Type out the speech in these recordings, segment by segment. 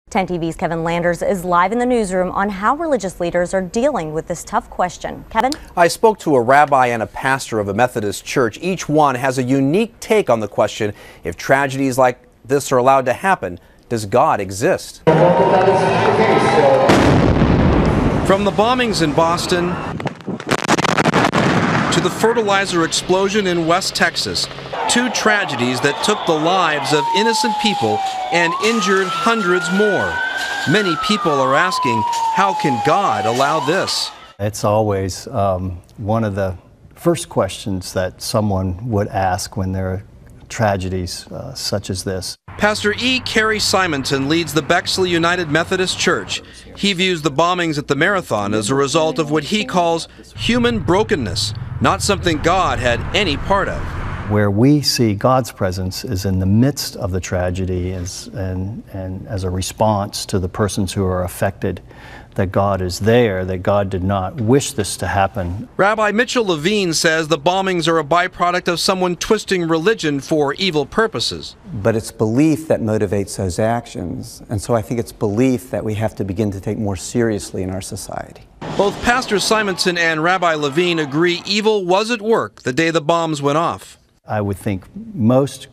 10 TV's Kevin Landers is live in the newsroom on how religious leaders are dealing with this tough question. Kevin? I spoke to a rabbi and a pastor of a Methodist church. Each one has a unique take on the question: if tragedies like this are allowed to happen, does God exist? From the bombings in Boston to the fertilizer explosion in West Texas, two tragedies that took the lives of innocent people and injured hundreds more. Many people are asking, how can God allow this? It's always one of the first questions that someone would ask when there are tragedies such as this. Pastor E. Carey Simonton leads the Bexley United Methodist Church. He views the bombings at the marathon as a result of what he calls human brokenness, not something God had any part of. Where we see God's presence is in the midst of the tragedy and as a response to the persons who are affected, that God is there, that God did not wish this to happen. Rabbi Mitchell Levine says the bombings are a byproduct of someone twisting religion for evil purposes. But it's belief that motivates those actions, and so I think it's belief that we have to begin to take more seriously in our society. Both Pastor Simonton and Rabbi Levine agree evil was at work the day the bombs went off. I would think most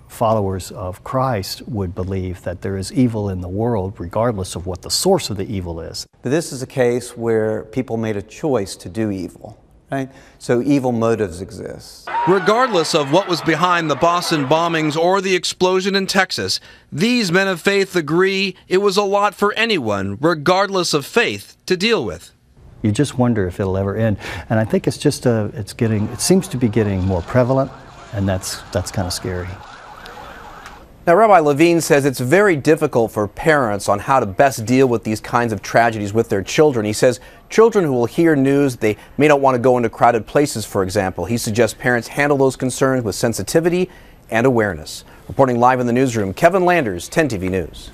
followers of Christ would believe that there is evil in the world regardless of what the source of the evil is. But this is a case where people made a choice to do evil, right? So evil motives exist. Regardless of what was behind the Boston bombings or the explosion in Texas, these men of faith agree it was a lot for anyone, regardless of faith, to deal with. You just wonder if it'll ever end. And I think it's just it seems to be getting more prevalent, and that's kind of scary. Now, Rabbi Levine says it's very difficult for parents on how to best deal with these kinds of tragedies with their children. He says children who will hear news, they may not want to go into crowded places, for example. He suggests parents handle those concerns with sensitivity and awareness. Reporting live in the newsroom, Kevin Landers, 10 TV News.